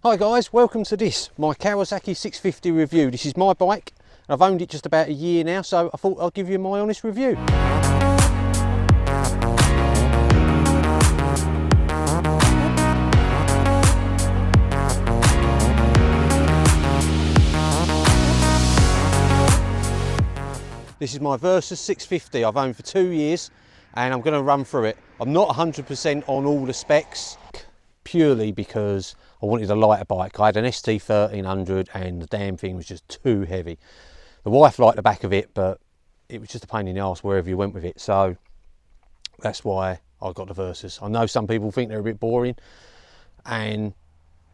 Hi guys, welcome to this, my Kawasaki 650 review. This is my bike, and I've owned it just about a year now, so I thought I'll give you my honest review. This is my Versys 650 I've owned for 2 years, and I'm going to run through it. I'm not 100% on all the specs, purely because I wanted a lighter bike. I had an ST 1300 and the damn thing was just too heavy. The wife liked the back of it, but it was just a pain in the arse wherever you went with it. So that's why I got the Versys. I know some people think they're a bit boring, and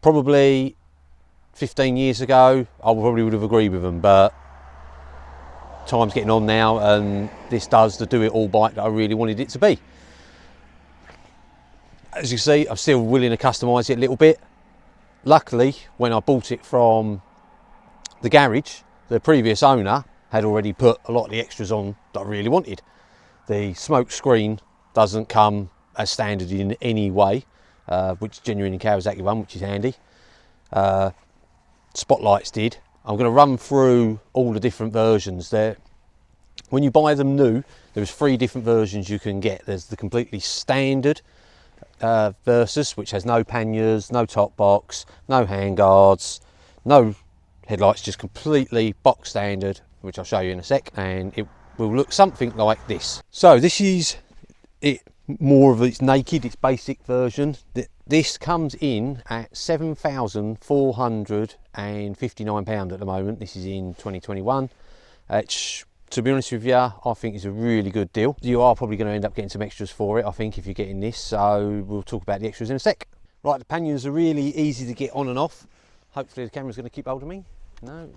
probably 15 years ago I probably would have agreed with them, but time's getting on now and this does the do-it-all bike that I really wanted it to be. As you see, I'm still willing to customise it a little bit. Luckily, when I bought it from the garage, the previous owner had already put a lot of the extras on that I really wanted. The smoke screen doesn't come as standard in any way, which is genuine in Kawasaki one, which is handy. Spotlights did. I'm going to run through all the different versions. There, when you buy them new, there's 3 different versions you can get. There's the completely standard Versys, which has no panniers, no top box, no handguards, no headlights, just completely box standard, which I'll show you in a sec, and it will look something like this. So this is it, more of its naked, its basic version. This comes in at £7,459 at the moment. This is in 2021. To be honest with you, I think it's a really good deal. You are probably going to end up getting some extras for it, I think, if you're getting this, so we'll talk about the extras in a sec. Right, the panniers are really easy to get on and off. Hopefully the camera's going to keep hold of me. No,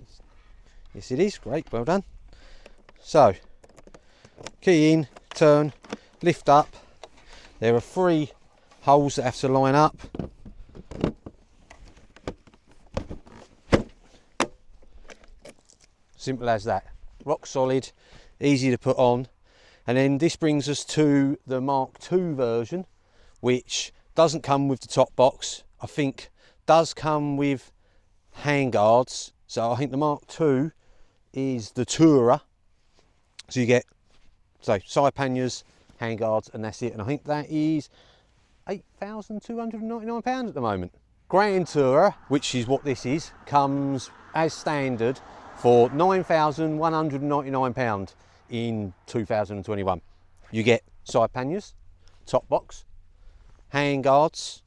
yes it is, great, well done. So, key in, turn, lift up. There are 3 holes that have to line up. Simple as that. Rock solid, easy to put on. And then this brings us to the Mark II version, which doesn't come with the top box. I think does come with handguards. So I think the Mark II is the Tourer. So you get side panniers, handguards, and that's it. And I think that is £8,299 at the moment. Grand Tourer, which is what this is, comes as standard for £9,199 in 2021. You get side panniers, top box, handguards,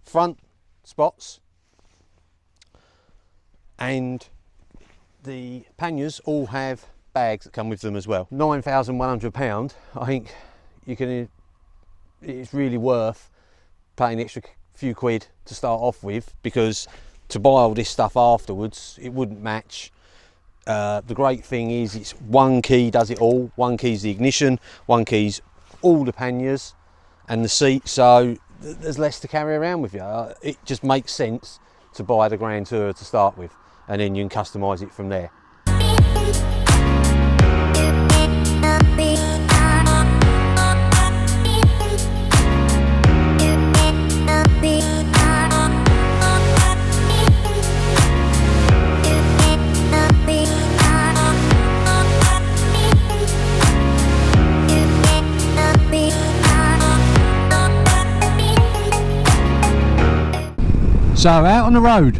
front spots, and the panniers all have bags that come with them as well. £9,100, I think it's really worth paying an extra few quid to start off with, because to buy all this stuff afterwards, it wouldn't match. The great thing is it's one key does it all. One key's the ignition, one key's all the panniers and the seat, so there's less to carry around with you. It just makes sense to buy the Grand Tourer to start with, and then you can customise it from there. So out on the road,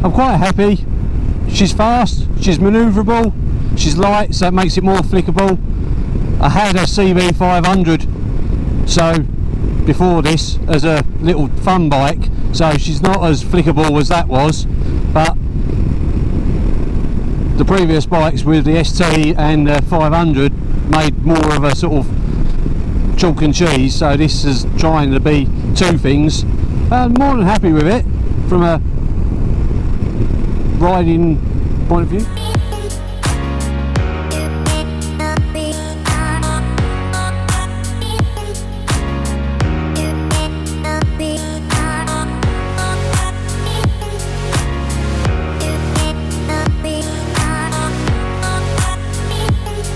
I'm quite happy. She's fast, she's manoeuvrable, she's light, so it makes it more flickable. I had a CB500 so before this as a little fun bike, so she's not as flickable as that was, but the previous bikes with the ST and the 500 made more of a sort of chalk and cheese, so this is trying to be 2 things. I'm more than happy with it from a riding point of view.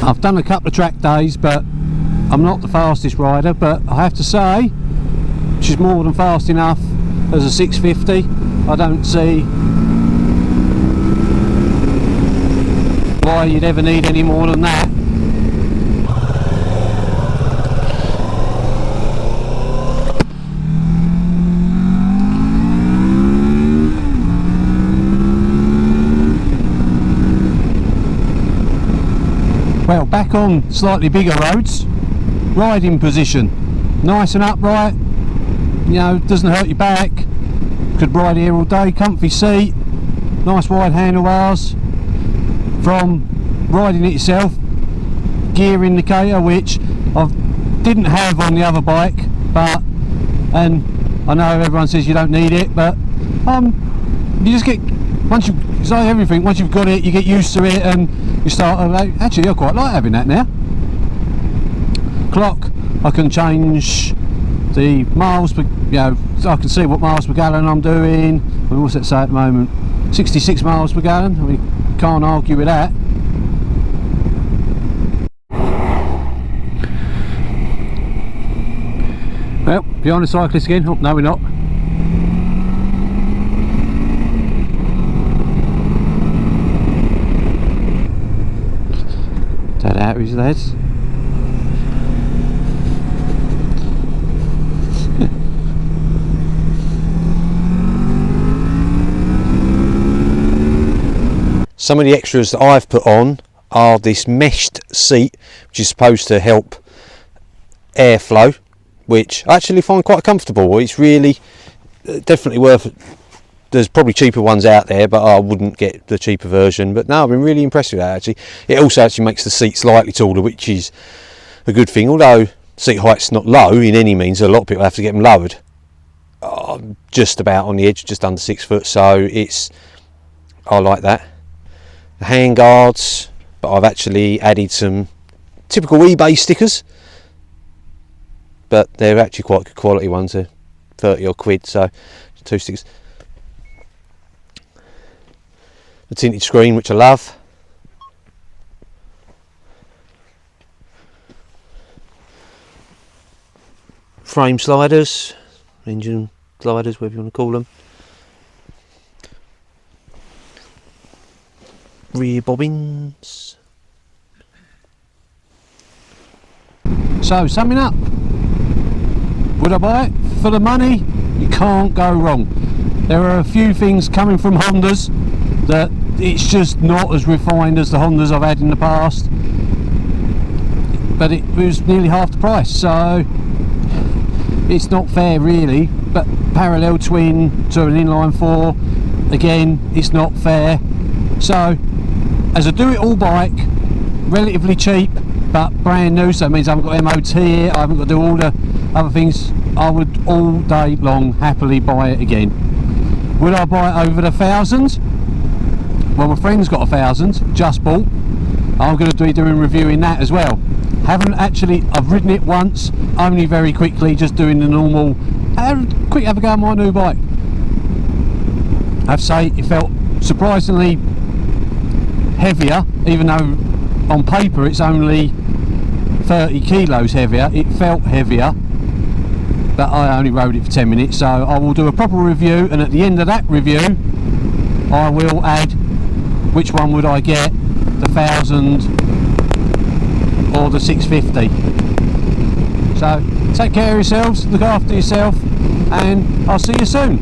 I've done a couple of track days, but I'm not the fastest rider, but I have to say she's more than fast enough as a 650. I don't see why you'd ever need any more than that. Well, back on slightly bigger roads, riding position, nice and upright, you know, doesn't hurt your back, could ride here all day, comfy seat, nice wide handlebars. From riding it itself, gear indicator, which I didn't have on the other bike, but, and I know everyone says you don't need it, but you just get, once you, it's like everything, once you've got it, you get used to it, and you start, actually I quite like having that now. Clock, I can change the miles per, you know, so I can see what miles per gallon I'm doing. What's that say at the moment? 66 miles per gallon. I mean, can't argue with that. Well, behind the cyclist again. Oh, no, we're not. Dead out his legs. Some of the extras that I've put on are this meshed seat, which is supposed to help airflow, which I actually find quite comfortable. It's really definitely worth it. There's probably cheaper ones out there, but I wouldn't get the cheaper version. But no, I've been really impressed with that actually. It also actually makes the seat slightly taller, which is a good thing. Although seat height's not low in any means, a lot of people have to get them lowered. I'm just about on the edge, just under 6 foot, so I like that. The hand guards, but I've actually added some typical eBay stickers, but they're actually quite good quality ones. They're 30 odd quid, so 2 stickers. The tinted screen, which I love. Frame sliders, engine sliders, whatever you want to call them. Rear bobbins. So, summing up, would I buy it? For the money, you can't go wrong. There are a few things coming from Hondas that it's just not as refined as the Hondas I've had in the past, but it was nearly half the price, so it's not fair really. But parallel twin to an inline 4, again, it's not fair. So as a do-it-all bike, relatively cheap but brand new, so it means I haven't got MOT here, I haven't got to do all the other things, I would all day long happily buy it again. Would I buy it over the 1,000? Well, my friend's got 1,000, just bought. I'm going to be doing reviewing that as well. Haven't actually, I've ridden it once, only very quickly, just doing the normal, quick have a go on my new bike. I have to say, it felt surprisingly heavier, even though on paper it's only 30 kilos heavier. It felt heavier, but I only rode it for 10 minutes, so I will do a proper review, and at the end of that review I will add which one would I get, the 1,000 or the 650. So take care of yourselves, look after yourself, and I'll see you soon.